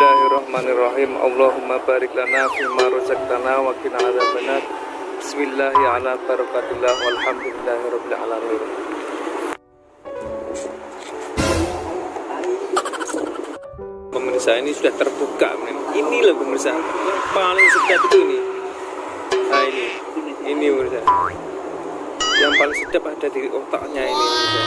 Bismillahirrahmanirrahim. Allahumma barik lana fima razaqtana wa qina adzabannar. Bismillahi ala barakatillah walhamdulillahi rabbil alamin. Pemirsa, ini sudah terbuka. Ini loh pemirsa, yang paling sedap itu ini. Nah ini pemirsa, yang paling sedap ada di otaknya ini pemirsa.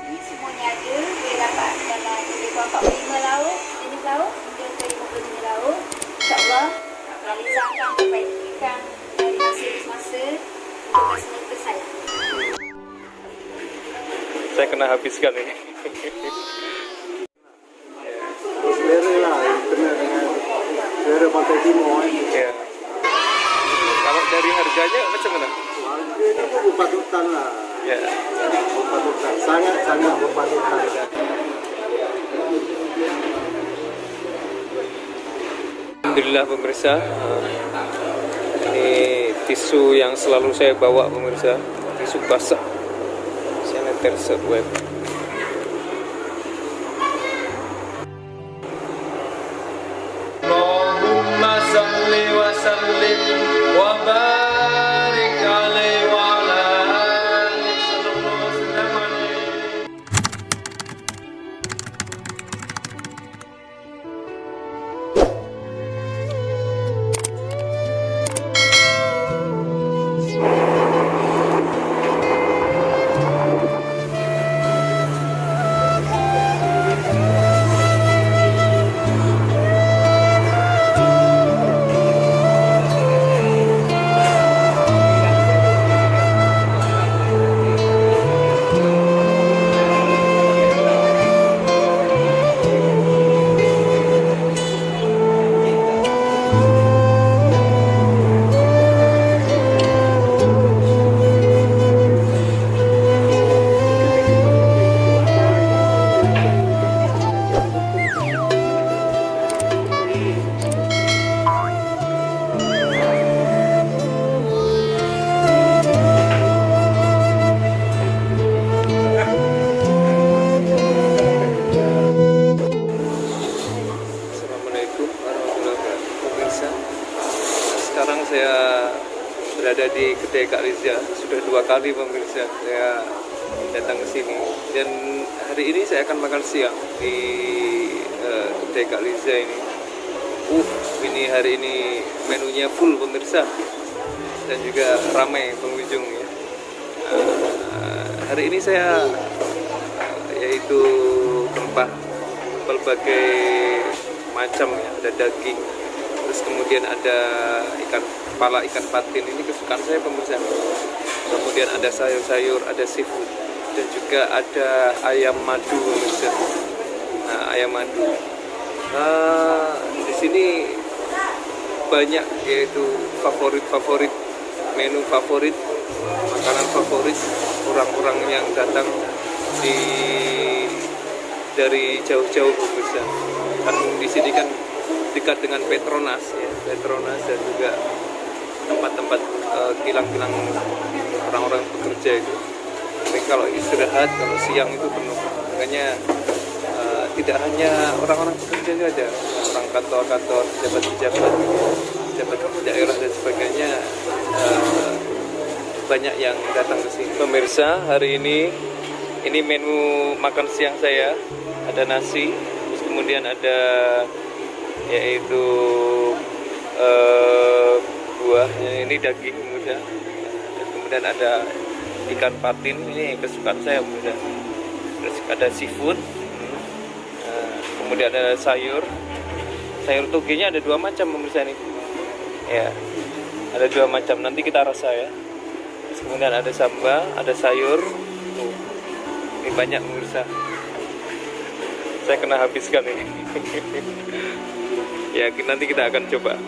Ini semuanya ada, dia dapat dalam lebih kurang 45 lauk, jenis lauk, mungkin ke 55 lauk. InsyaAllah, Liza akan membagikan dari hasil semasa untuk customer saya. Saya kena habiskan ini. Selera lah, kena dengan selera Pantai Timur. Ya. Kalau dari harganya macam mana? Harganya pun berpatutan lah. Ya. Berpatutan, sangat berpatutan. Alhamdulillah pemirsa, ini tisu yang selalu saya bawa pemirsa, tisu basah sanitizer web. Allahumma salli wa sallim wa barik alaihi wa ala alihi sallallahu alaihi wasallam. Assalamualaikum warahmatullahi wabarakatuh. Pemirsa, sekarang saya berada di kedai Kak Liza. Sudah 2 kali pemirsa saya datang ke sini, dan hari ini saya akan makan siang di kedai Kak Liza ini. Ini hari ini menunya full pemirsa, dan juga ramai pengunjung ya. Hari ini saya yaitu rempah berbagai macam ya, ada daging, terus kemudian ada kepala ikan patin, ini kesukaan saya pemirsa. Kemudian ada sayur-sayur, ada seafood, dan juga ada ayam madu pemirsa. Nah, ayam madu. Di sini banyak yaitu favorit menu favorit, makanan favorit orang-orang yang datang dari jauh-jauh pemirsa. Kan di sini kan dekat dengan Petronas ya, Petronas, dan juga tempat-tempat kilang-kilang orang-orang bekerja itu. Tapi kalau istirahat, kalau siang itu penuh. Makanya tidak hanya orang-orang bekerja saja, orang kantor-kantor, pejabat-pejabat, pejabat daerah dan sebagainya, banyak yang datang ke sini. Pemirsa, hari ini menu makan siang saya. Ada nasi, terus kemudian ada yaitu buah, ini daging muda, dan kemudian ada ikan patin, ini kesukaan saya muda. Terus ada seafood, kemudian ada sayur togenya ada 2 macam pemirsa nih ya, ada 2 macam, nanti kita rasa ya. Terus kemudian ada sambal, ada sayur. Ini banyak pemirsa, saya kena habiskan ini. Ya, nanti kita akan coba.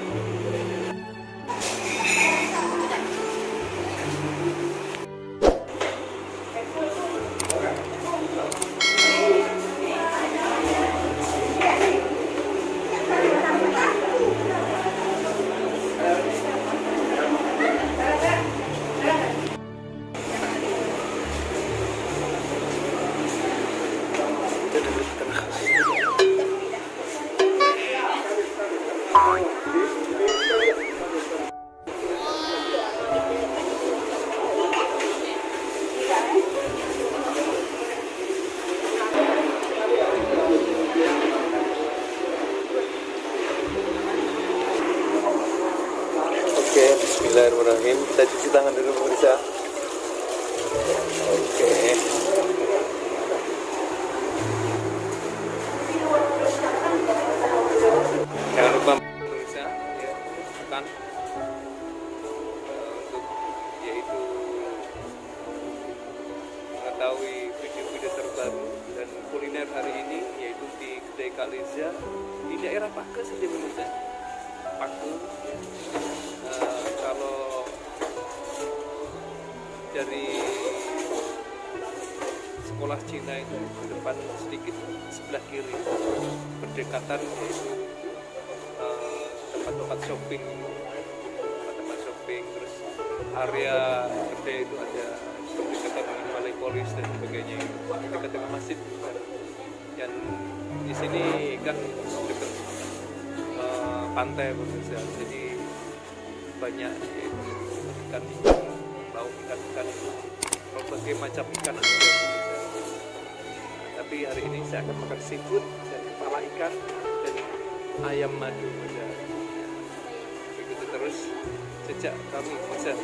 Oke, bismillahirrahmanirrahim. Kita cuci tangan dulu pemirsa. Oke. Jangan lupa pemirsa ya, tekan untuk yaitu mengetahui video-video terbaru dan kuliner hari ini yaitu di Kedai Kak Liza di daerah Pakes saja pemirsa. Pakes. Kalau dari sekolah Cina itu ke depan sedikit sebelah kiri berdekatan yaitu tempat-tempat shopping, terus area kedai itu ada berdekatan dengan balai polis dan sebagainya, dekat dengan masjid. Dan di sini kan dekat pantai pemirsa, jadi banyak yaitu ikan lauk, ikan berbagai macam ikan ada pemirsa. Tapi hari ini saya akan makan seafood dan kepala ikan dan ayam madu pemirsa. Begitu terus jejak kami pemirsa.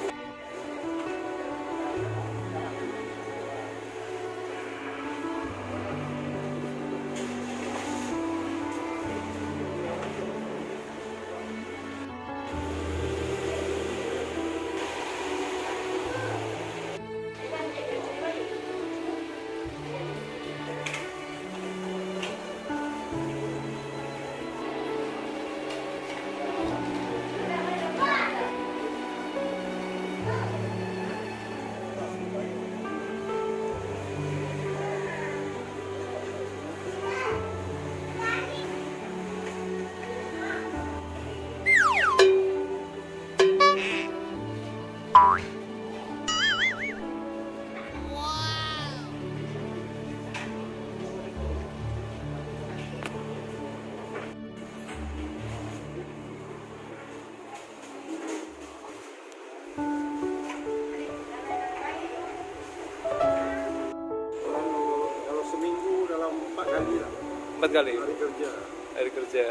Kalau seminggu dalam 4 kali lah 4 kali hari kerja. hari kerja.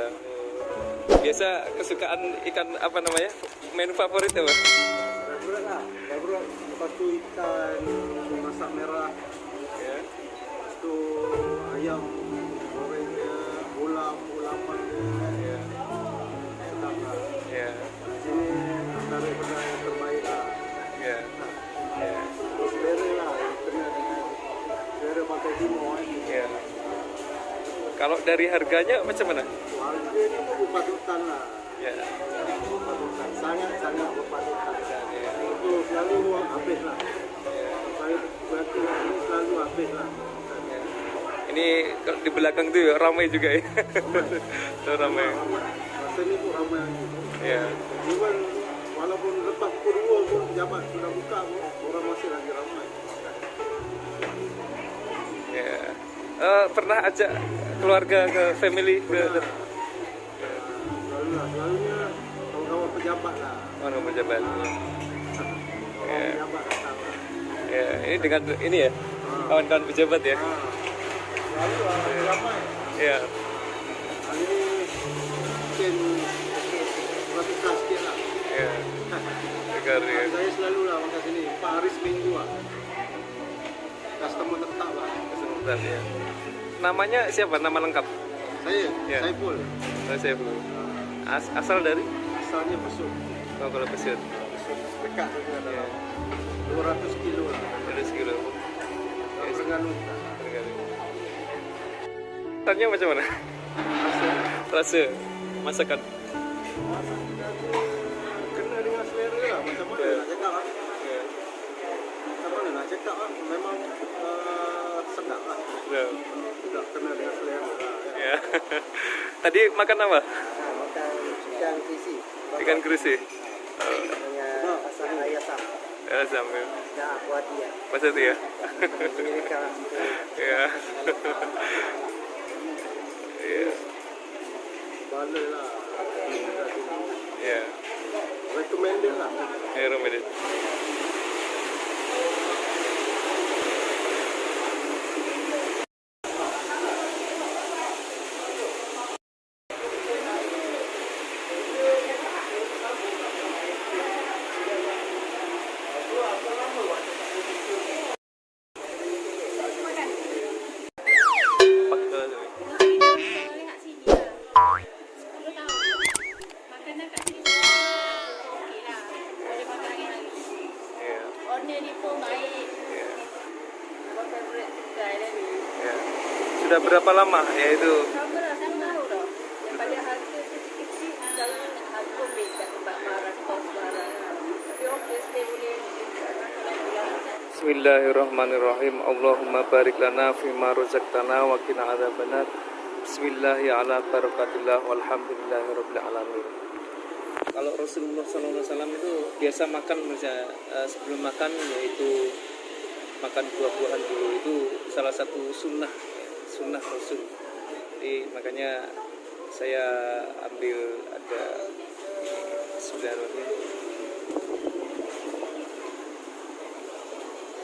Biasa kesukaan ikan apa namanya? Menu favorit apa? Berat lah, berat. Lepas tu ikan masak merah, Ya. lepas tu ayam gorengnya, ulapan dia, Ya. sedap lah. Ya. Di sini antara benda yang terbaik lah. Ya. Ya. Terus selera lah, kena dengan selera Pantai Timur kan. Ya. Kalau dari harganya macam mana? Harga ni pun berpatutan lah. Ya. Berpatutan, sangat-sangat berpatutan. Ya. Itu selalu habis lah. Ya. Saya berarti ini selalu habis lah. Ya. Ini kalau di belakang tuh ya, ramai juga ya. Tuh ramai. Masa ni pun ramai lagi. Ya. Even walaupun lepas pukul 2 pun pejabat sudah buka pun orang masih lagi ramai. Ya. Pernah ajak keluarga ke family ke Selalu lah, selalunya kawan-kawan pejabat lah. mana pejabat? Kawan pejabat datang lah. Ya, ini dengan ini ya, kawan-kawan pejabat ya. Selalu lah, ramai. Ya. Hari ni mungkin beratusan sikit lah. Ya. Dengar ya. Saya selalu lah makan sini, 4 hari seminggu lah. Customer tetap lah. Sebentar ya. Namanya siapa? Nama lengkap? Saya, Ya. Saiful. Saya belum. Asal dari? Asalnya Besut. Oh, kalau Pesut. Besut dekat saja Ya. dalam 200 kilo lah. 100 kilo. Kalau Terengganu. Dengar. Tanya macam mana? Rasa masakan. Kena dengan selera lah. Macam mana Ya. nak cakap lah. Ya. Macam mana nak cakap lah. Memang sedap lah. Ya. Sedap kena dengan selera lah. Ya. Tadi makan apa? Makan ikan krisi. Ikan krisi. Dengan asam ayasam. Ya, sampai. Dah aku hati ya. Masa tu ya. Ini ikan lah. Ya. Ya. Balai lah. Meron medit. Sudah berapa lama ya itu? Bismillahirrahmanirrahim. Allahumma barik lana fima razaqtana wa qina adzabannar. Bismillahi ala barakatillah walhamdulillahirabbil alamin. Kalau Rasulullah SAW itu biasa makan sebelum makan yaitu makan buah-buahan dulu, itu salah satu sunnah Rasul. Jadi makanya saya ambil ada Bismillahirrahmanirrahim.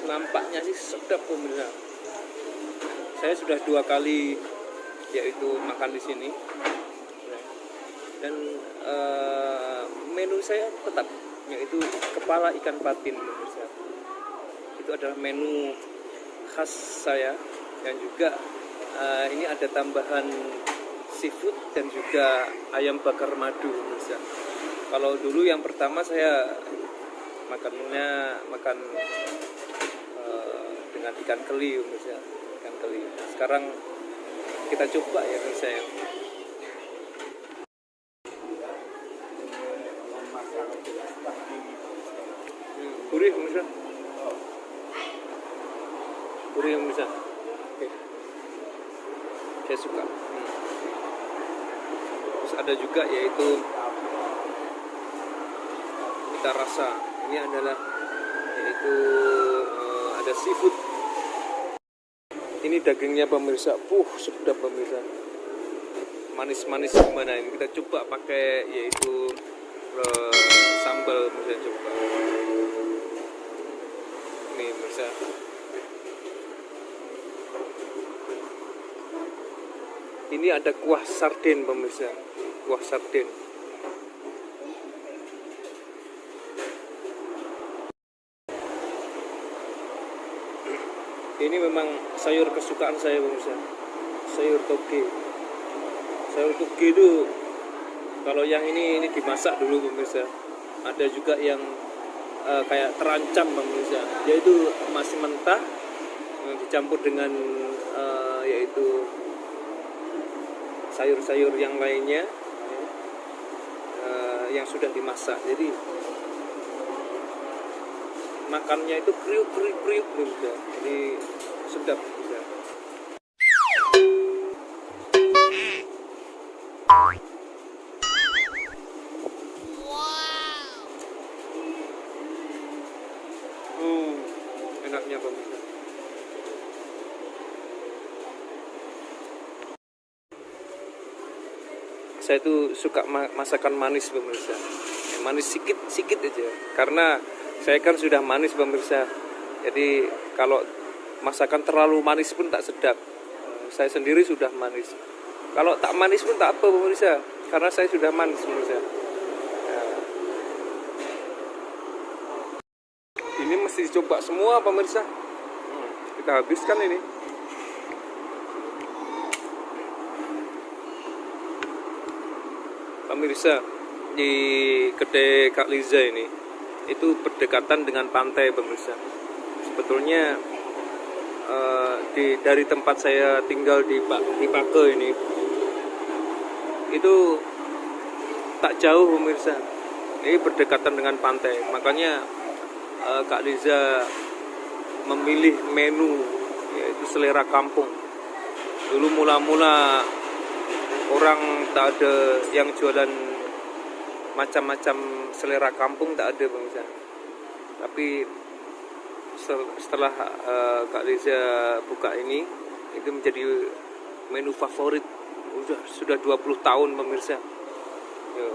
Nampaknya sih sedap pemirsa. Saya sudah 2 kali yaitu makan di sini dan menu saya tetap yaitu kepala ikan patin pemirsa. Itu adalah menu khas saya dan juga ini ada tambahan seafood dan juga ayam bakar madu pemirsa. Kalau dulu yang pertama saya makan dengan ikan keli pemirsa, ikan keli. Sekarang kita coba ya pemirsa ya. Gurih pemirsa. Gurih pemirsa. Oke. Saya suka. Terus ada juga yaitu kita rasa ini adalah yaitu ada seafood. Ini dagingnya pemirsa, sedap pemirsa. Manis-manis gimana ini? Kita coba pakai yaitu sambal pemirsa, coba. Nih pemirsa. Ini ada kuah sarden pemirsa, kuah sarden. Ini memang sayur kesukaan saya pemirsa, sayur toge. Sayur toge itu kalau yang ini dimasak dulu pemirsa. Ada juga yang kayak terancam pemirsa, yaitu masih mentah dicampur dengan yaitu sayur-sayur yang lainnya yang sudah dimasak. Jadi makannya itu kriuk pemirsa. Jadi sedap pemirsa. Enaknya pemirsa. Saya tuh suka masakan manis pemirsa. Manis sikit aja. Karena saya kan sudah manis pemirsa. Jadi kalau masakan terlalu manis pun tak sedap. Saya sendiri sudah manis. Kalau tak manis pun tak apa pemirsa. Karena saya sudah manis pemirsa. Ini mesti dicoba semua pemirsa. Kita habiskan ini. Pemirsa, di kedai Kak Liza ini itu berdekatan dengan pantai pemirsa. Sebetulnya dari tempat saya tinggal di Pake ini itu tak jauh pemirsa. Ini berdekatan dengan pantai. Makanya Kak Liza memilih menu yaitu selera kampung. Dulu mula-mula orang tak ada yang jualan macam-macam selera kampung, tak ada pemirsa. Tapi setelah Kak Liza buka ini, itu menjadi menu favorit. Sudah 20 tahun pemirsa. Yo.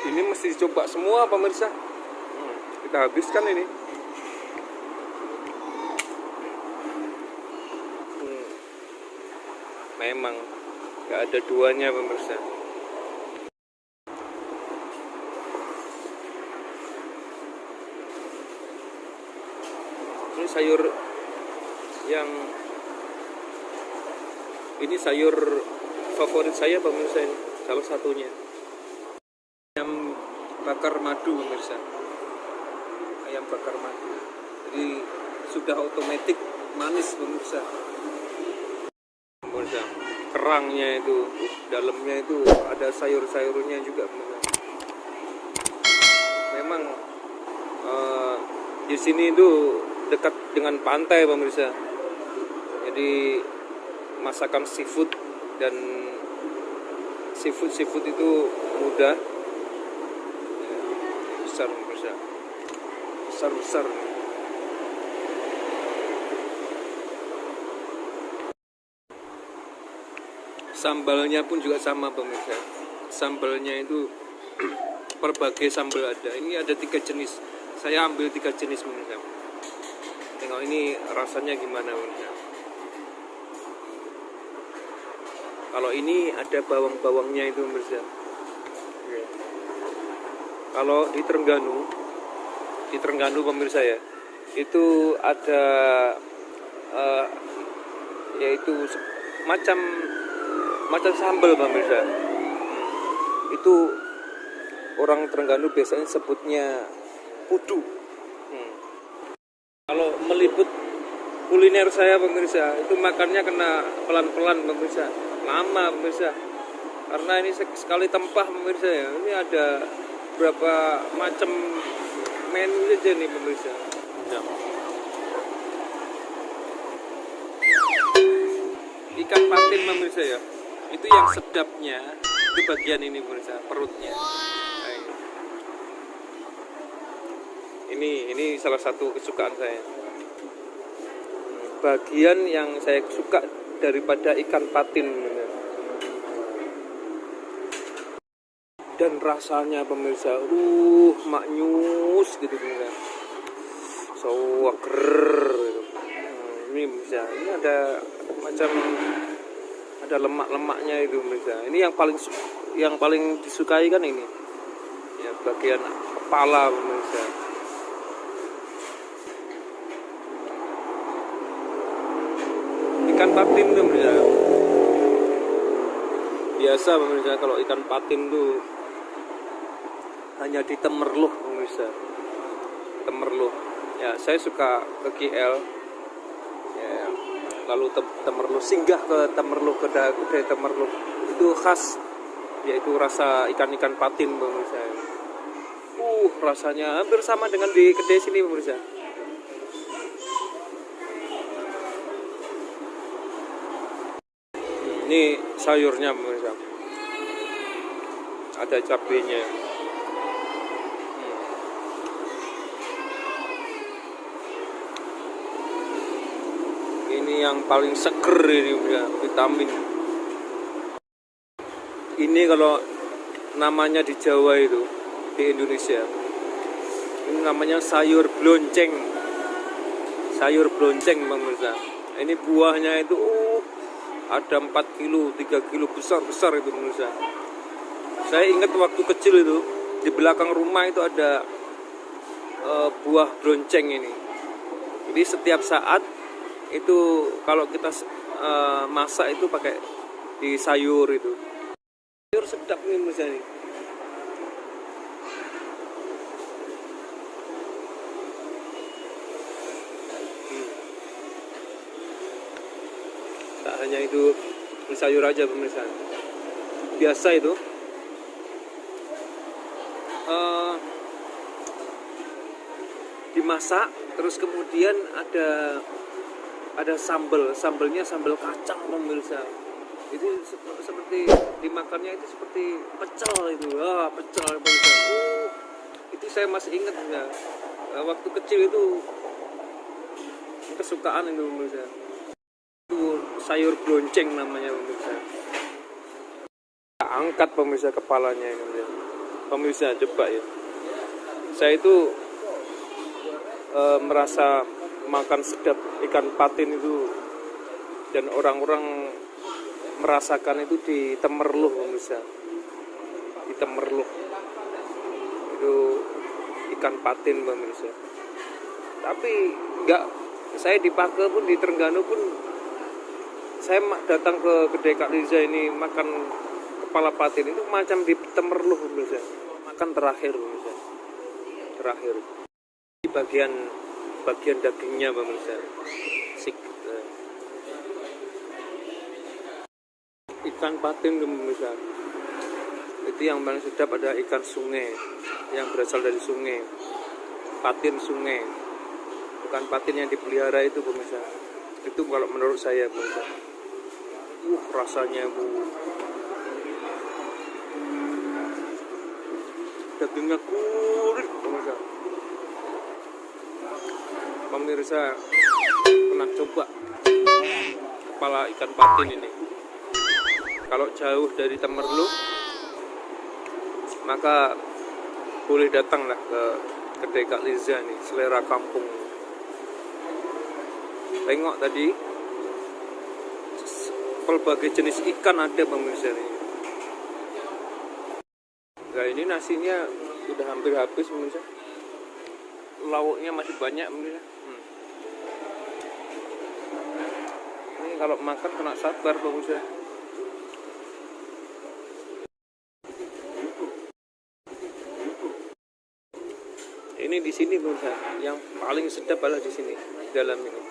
Ini mesti dicoba semua pemirsa. Kita habiskan ini. Memang nggak ada duanya pemirsa. Ini sayur yang ini sayur favorit saya pemirsa, ini salah satunya. Ayam bakar madu pemirsa. Ayam bakar madu. Jadi sudah otomatis manis pemirsa. Pemirsa, kerangnya itu, dalamnya itu ada sayur-sayurnya juga pemirsa. Memang di sini itu dekat dengan pantai pemirsa. Jadi masakan seafood dan seafood itu mudah. Ya, besar pemirsa. Besar. Sambalnya pun juga sama pemirsa. Sambalnya itu berbagai sambal ada. Ini ada 3 jenis. Saya ambil 3 jenis pemirsa. Tengok ini rasanya gimana pemirsa. Kalau ini ada bawang-bawangnya itu pemirsa. Kalau di Terengganu pemirsa ya, itu ada yaitu macam sambal pemirsa. Itu orang Terengganu biasanya sebutnya pudu. Kalau meliput kuliner saya pemirsa, itu makannya kena pelan-pelan pemirsa, lama pemirsa, karena ini sekali tempah pemirsa ya. Ini ada berapa macam menu aja nih pemirsa. Ya. Ikan patin pemirsa ya, itu yang sedapnya itu bagian ini pemirsa, perutnya. Ini salah satu kesukaan saya. Bagian yang saya suka daripada ikan patin pemirsa. Dan rasanya pemirsa, maknyus gitu pemirsa. Seger gitu. Ini pemirsa, ini ada macam ada lemak-lemaknya itu pemirsa. Ini yang paling disukai kan ini. Ya, bagian kepala pemirsa. Ikan patin tuh pemirsa. Biasa pemirsa kalau ikan patin tuh hanya di Temerloh pemirsa. Temerloh. Ya, saya suka ke KL. Ya, lalu Temerloh, singgah ke Temerloh, kedai Temerloh. Itu khas, yaitu rasa ikan-ikan patin pemirsa. Rasanya hampir sama dengan di kedai sini pemirsa. Ini sayurnya pemirsa. Ada cabenya. Ini yang paling seger ini ya, vitamin. Ini kalau namanya di Jawa itu, di Indonesia, ini namanya sayur blonceng. Sayur blonceng pemirsa. Ini buahnya itu ada 4 kilo, 3 kilo, besar itu pemirsa. Saya ingat waktu kecil itu, di belakang rumah itu ada buah blonceng ini. Jadi setiap saat itu kalau kita masak itu pakai di sayur itu. Sayur sedap nih pemirsa ini. Tak hanya itu sayur aja pemirsa. Biasa itu dimasak, terus kemudian ada sambalnya sambal kacang pemirsa. Itu seperti dimakannya itu seperti pecel itu. Pecel pemirsa. Itu saya masih ingat ya. Waktu kecil itu kesukaan itu pemirsa. Sayur blonceng namanya pemirsa. Angkat pemirsa kepalanya ini pemirsa. Pemirsa, coba ya. Saya itu merasa makan sedap ikan patin itu, dan orang-orang merasakan itu di Temerloh, pemirsa. Di Temerloh itu ikan patin, pemirsa. Tapi enggak, saya di Pake pun, di Trengganu pun, saya datang ke kedai Kak Liza ini makan kepala patin itu macam di Temerloh, pemirsa. Makan terakhir, pemirsa. Terakhir. Di bagian dagingnya, pemirsa. Ikan patin, pemirsa. Itu yang paling sedap, ada ikan sungai yang berasal dari sungai. Patin sungai. Bukan patin yang dipelihara itu, pemirsa. Itu kalau menurut saya, pemirsa. Rasanya dagingnya gurih, pemirsa. Pemirsa pernah coba kepala ikan patin ini? Kalau jauh dari Temerloh, maka boleh datanglah ke kedai Kak Liza nih, selera kampung. Tengok tadi, berbagai jenis ikan ada, pemirsa ini. Nah, ini nasinya sudah hampir habis, pemirsa. Lauknya masih banyak, pemirsa. Ini kalau makan kena sabar, pemirsa. Ini di sini, pemirsa, yang paling sedap adalah di sini, di dalam ini.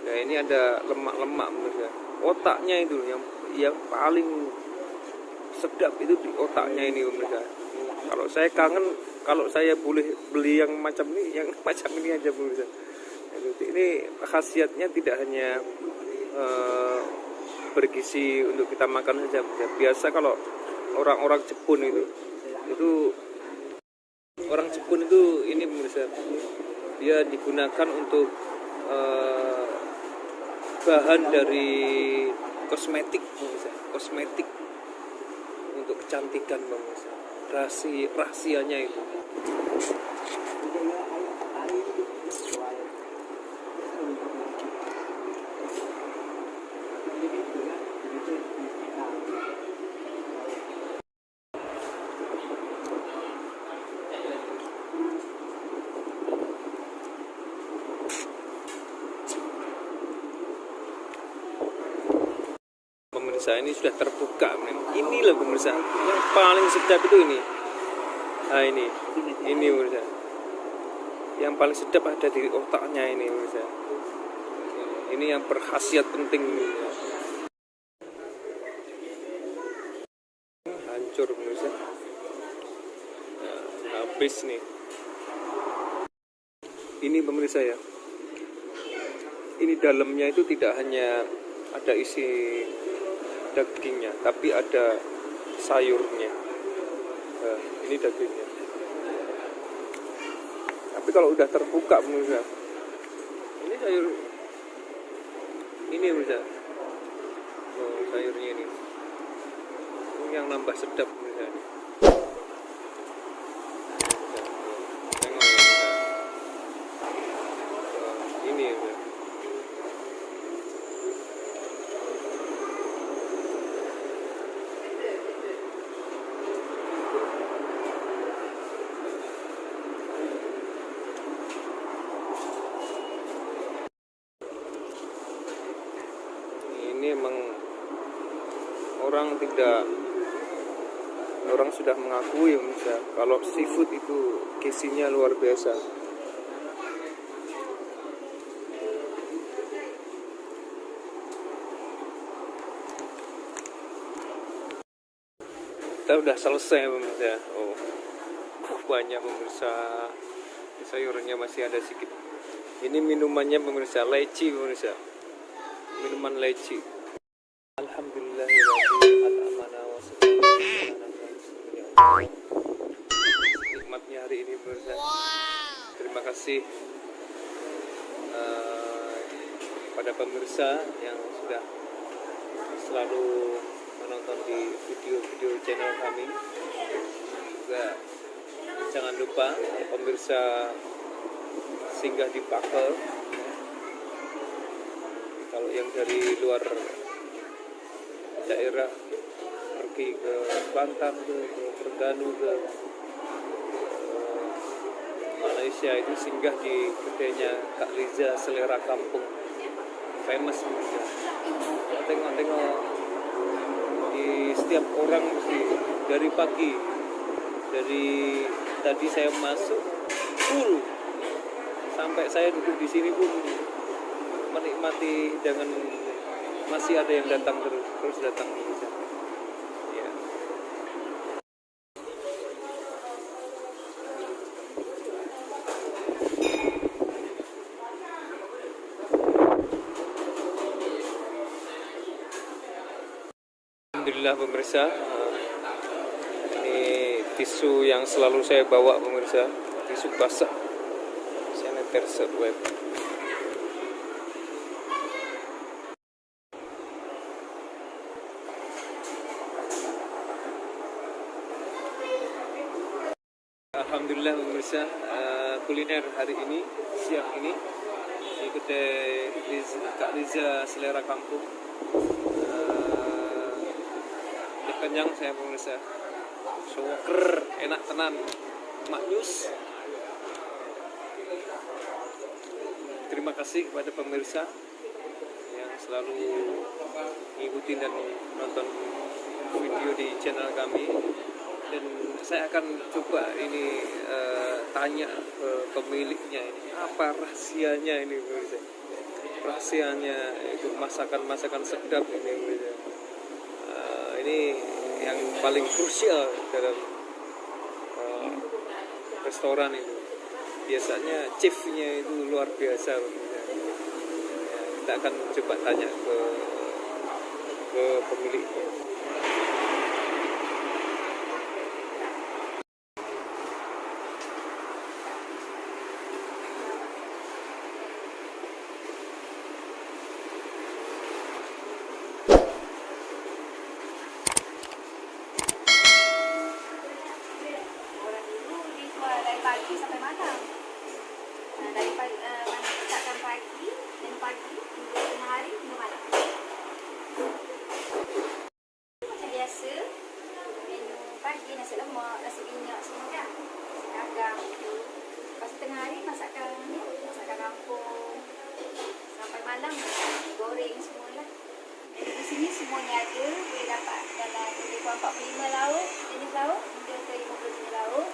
Nah, ini ada lemak-lemak, pemirsa. Otaknya itu yang paling sedap itu di otaknya ini, pemirsa. Kalau saya kangen, kalau saya boleh beli yang macam ini, yang macam ini aja, pemirsa. Ini khasiatnya tidak hanya bergizi untuk kita makan saja, pemirsa. Biasa kalau orang-orang Jepun itu orang Jepun itu ini, pemirsa, dia digunakan untuk bahan dari kosmetik, pemirsa. Kosmetik untuk kecantikan, pemirsa. Rahasianya itu. Pemirsa, ini sudah terbuka. Ini loh, pemirsa, yang paling sedap itu ini. Nah, ini pemirsa. Yang paling sedap ada di otaknya ini, pemirsa. Ini yang berkhasiat penting, pemirsa. Hancur, pemirsa. Nah, habis nih. Ini, pemirsa, ya. Ini dalamnya itu tidak hanya ada isi dagingnya, tapi ada sayurnya. Nah, ini dagingnya. Tapi kalau udah terbuka, pemirsa, ini sayur, ini, pemirsa. Oh, sayurnya ini yang nambah sedap, pemirsa. Tengok, pemirsa. Oh, ini, pemirsa. Ini emang orang sudah mengakui, pemirsa, kalau seafood itu gizinya luar biasa. Kita udah selesai, pemirsa. Oh, banyak, pemirsa. Sayurnya masih ada sedikit. Ini minumannya, pemirsa, leci, pemirsa. Minuman leci. Alhamdulillah, nikmatnya hari ini, pemirsa. Terima kasih pada pemirsa yang sudah selalu menonton di video-video channel kami. juga jangan lupa pemirsa singgah di Pakel. Kalau yang dari luar daerah pergi ke Banten, ke Terengganu, ke Malaysia, itu singgah di kedainya Kak Liza Selera Kampung, famous juga. Tengok-tengok di setiap orang mesti dari pagi, dari tadi saya masuk full sampai saya duduk di sini pun menikmati dengan masih ada yang datang terus datang. Ya. Alhamdulillah pemirsa, ini tisu yang selalu saya bawa pemirsa, tisu basah sanitizer web. Alhamdulillah pemirsa, kuliner hari ini, siang ini di kedai Kak Liza Selera Kampung. Udah kenyang saya pemirsa, soker, enak tenan, maknyus. Terima kasih kepada pemirsa yang selalu ngikutin dan nonton video di channel kami. Dan saya akan coba ini tanya ke pemiliknya ini, apa rahasianya ini pemirsa. Rahasianya itu masakan sedap ini pemirsa. Ini yang paling krusial dalam restoran itu. Biasanya chefnya itu luar biasa pemirsa. Ya, kita akan coba tanya ke pemiliknya. Dari pagi sampai malam. Nah, dari pagi, masakan pagi dan pagi hingga tengah hari hingga malam. Macam biasa, menu pagi nasi lemak, nasi minyak semua kan, nasi dagang. Lepas tengah hari masakan kampung, sampai malam goreng semualah. Jadi di sini semuanya ada, boleh dapat dalam lebih kurang 45 lauk, jenis lauk hingga ke 50 jenis lauk.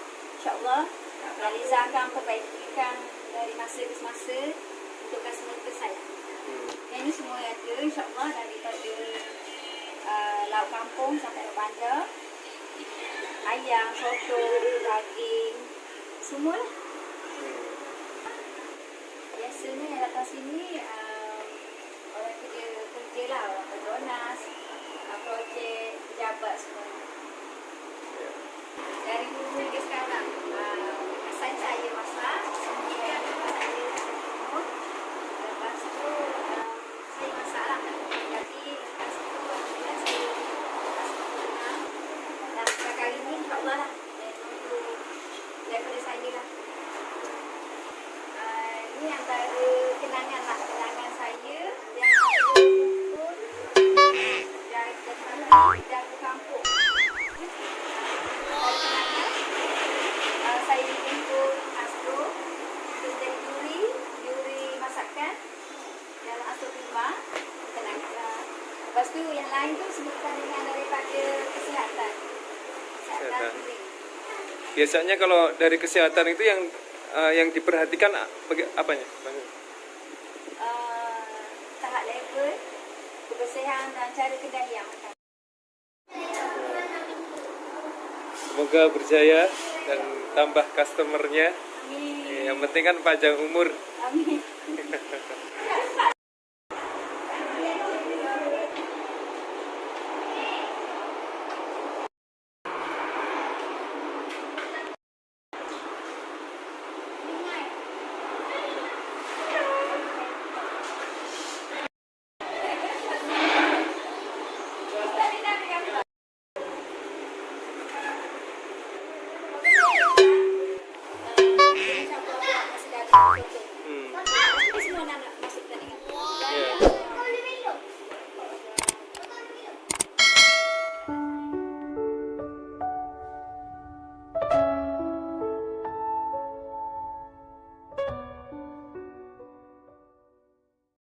InsyaAllah Kak Liza akan perbaikikan dari masa ke semasa untuk customer saya. Yang ini semua ada insyaAllah, daripada lauk kampung sampai lauk bandar, ayam, soto, daging, semualah. Biasanya yang datang sini orang kerja lah, orang Petronas, projek, pejabat semua. Dari dulu hingga sekarang, asal saya masak, kemudian saya jemur, lepas tu saya masak lah. Jadi lepas tu alhamdulillah saya masak tenang. Dan sekarang ini insyaAllah lah, daripada saya lah. Ini antara kenangan lah, kenangan saya yang kumpul dari kampung. Saya dijemput Astro untuk jadi juri masakan dalam Astro Prima. Lepas tu yang lain tu sebutkan dengan daripada kesihatan diri. Biasanya kalau dari kesehatan itu yang diperhatikan apanya? Tahap level, kebersihan dan cara kedai yang makan. Semoga berjaya dan tambah customernya. Amin. Yang penting kan panjang umur. Amin.